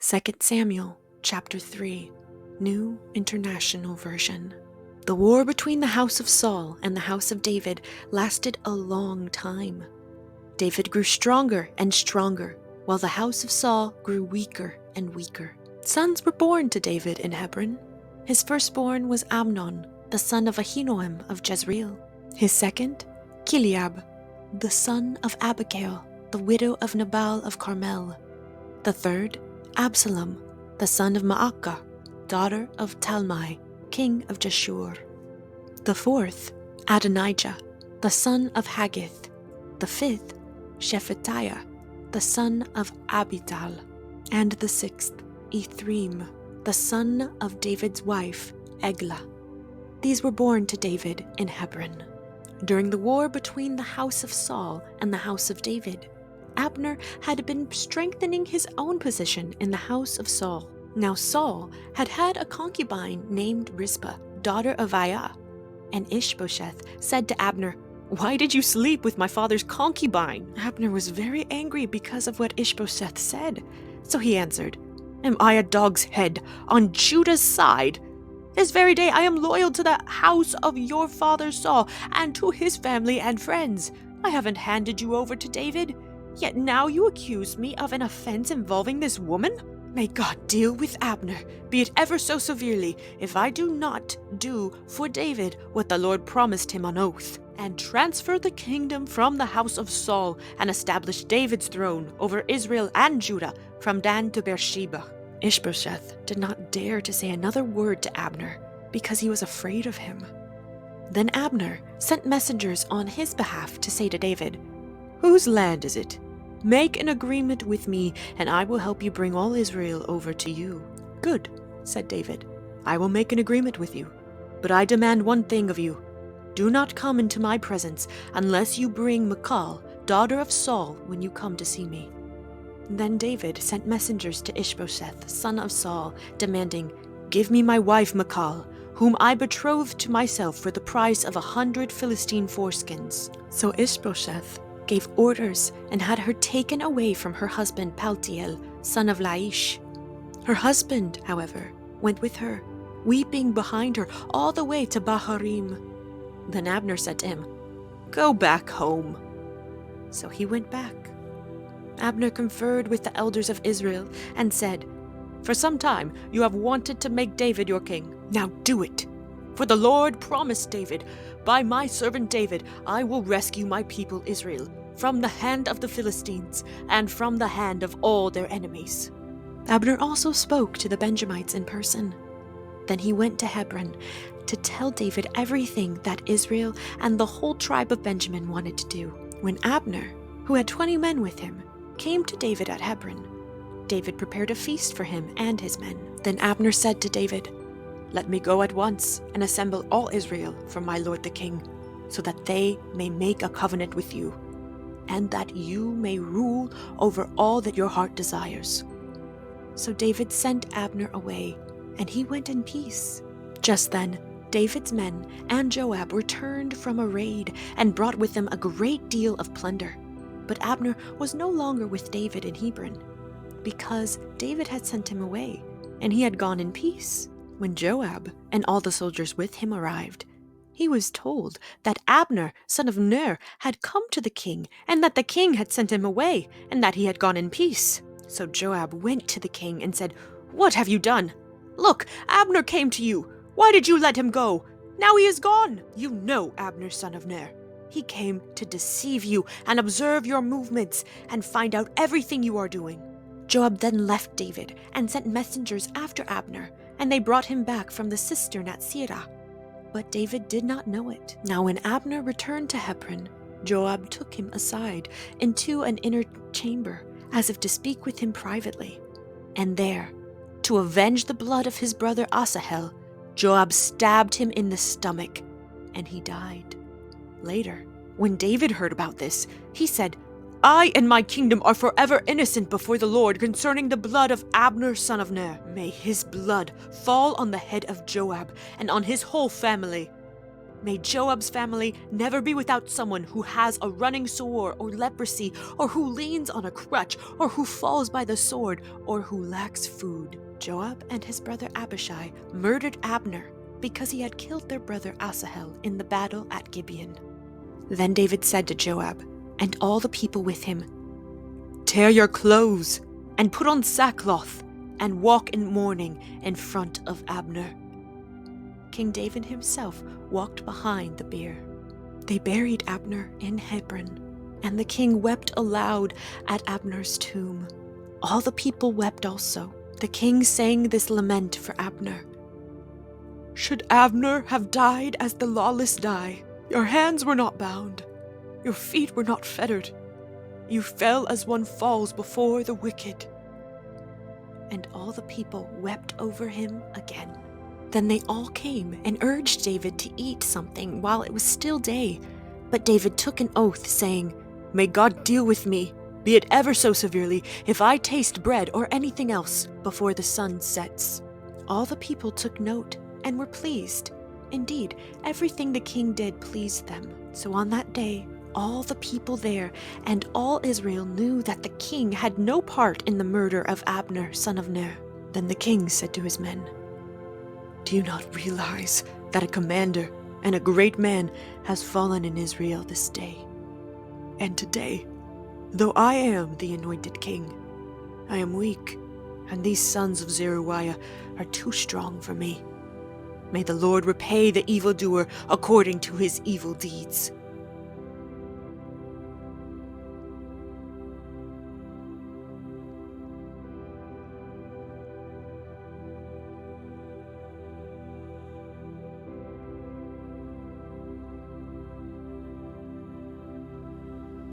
2 Samuel chapter 3, New International Version. The war between the house of Saul and the house of David lasted a long time. David grew stronger and stronger, while the house of Saul grew weaker and weaker. Sons were born to David in Hebron. His firstborn was Amnon, the son of Ahinoam of Jezreel. His second, Chileab, the son of Abigail, the widow of Nabal of Carmel. The third, Absalom, the son of Maacah, daughter of Talmai, king of Geshur. The fourth, Adonijah, the son of Haggith. The fifth, Shephatiah, the son of Abital. And the sixth, Ithream, the son of David's wife, Eglah. These were born to David in Hebron. During the war between the house of Saul and the house of David, Abner had been strengthening his own position in the house of Saul. Now Saul had had a concubine named Rizpah, daughter of Aiah. And Ishbosheth said to Abner, "Why did you sleep with my father's concubine?" Abner was very angry because of what Ishbosheth said. So he answered, "Am I a dog's head on Judah's side? This very day I am loyal to the house of your father Saul and to his family and friends. I haven't handed you over to David. Yet now you accuse me of an offense involving this woman? May God deal with Abner, be it ever so severely, if I do not do for David what the Lord promised him on oath, and transfer the kingdom from the house of Saul and establish David's throne over Israel and Judah from Dan to Beersheba." Ishbosheth did not dare to say another word to Abner because he was afraid of him. Then Abner sent messengers on his behalf to say to David, "Whose land is it? Make an agreement with me, and I will help you bring all Israel over to you." "Good," said David. "I will make an agreement with you. But I demand one thing of you. Do not come into my presence unless you bring Michal, daughter of Saul, when you come to see me." Then David sent messengers to Ishbosheth, son of Saul, demanding, "Give me my wife Michal, whom I betrothed to myself for the price of 100 Philistine foreskins." So Ishbosheth gave orders and had her taken away from her husband Paltiel, son of Laish. Her husband, however, went with her, weeping behind her all the way to Baharim. Then Abner said to him, "Go back home." So he went back. Abner conferred with the elders of Israel and said, "For some time you have wanted to make David your king. Now do it. For the Lord promised David, 'By my servant David I will rescue my people Israel from the hand of the Philistines and from the hand of all their enemies.'" Abner also spoke to the Benjamites in person. Then he went to Hebron to tell David everything that Israel and the whole tribe of Benjamin wanted to do. When Abner, who had 20 men with him, came to David at Hebron, David prepared a feast for him and his men. Then Abner said to David, "Let me go at once and assemble all Israel for my lord the king, so that they may make a covenant with you, and that you may rule over all that your heart desires." So David sent Abner away, and he went in peace. Just then, David's men and Joab returned from a raid and brought with them a great deal of plunder. But Abner was no longer with David in Hebron, because David had sent him away, and he had gone in peace. When Joab and all the soldiers with him arrived, he was told that Abner, son of Ner, had come to the king, and that the king had sent him away, and that he had gone in peace. So Joab went to the king and said, "What have you done? Look, Abner came to you. Why did you let him go? Now he is gone. You know Abner, son of Ner. He came to deceive you and observe your movements and find out everything you are doing." Joab then left David and sent messengers after Abner, and they brought him back from the cistern at Sirah. But David did not know it. Now when Abner returned to Hebron, Joab took him aside into an inner chamber, as if to speak with him privately. And there, to avenge the blood of his brother Asahel, Joab stabbed him in the stomach, and he died. Later, when David heard about this, he said, "I and my kingdom are forever innocent before the Lord concerning the blood of Abner son of Ner. May his blood fall on the head of Joab and on his whole family." May Joab's family never be without someone who has a running sore or leprosy, or who leans on a crutch, or who falls by the sword, or who lacks food." Joab and his brother Abishai murdered Abner because he had killed their brother Asahel in the battle at Gibeon. Then David said to Joab and all the people with him, "Tear your clothes and put on sackcloth and walk in mourning in front of Abner." King David himself walked behind the bier. They buried Abner in Hebron, and the king wept aloud at Abner's tomb. All the people wept also. The king sang this lament for Abner. "Should Abner have died as the lawless die? Your hands were not bound, your feet were not fettered. You fell as one falls before the wicked." And all the people wept over him again. Then they all came and urged David to eat something while it was still day. But David took an oath, saying, "May God deal with me, be it ever so severely, if I taste bread or anything else before the sun sets." All the people took note and were pleased. Indeed, everything the king did pleased them. So on that day, all the people there and all Israel knew that the king had no part in the murder of Abner, son of Ner. Then the king said to his men, "Do you not realize that a commander and a great man has fallen in Israel this day? And today, though I am the anointed king, I am weak, and these sons of Zeruiah are too strong for me. May the Lord repay the evildoer according to his evil deeds."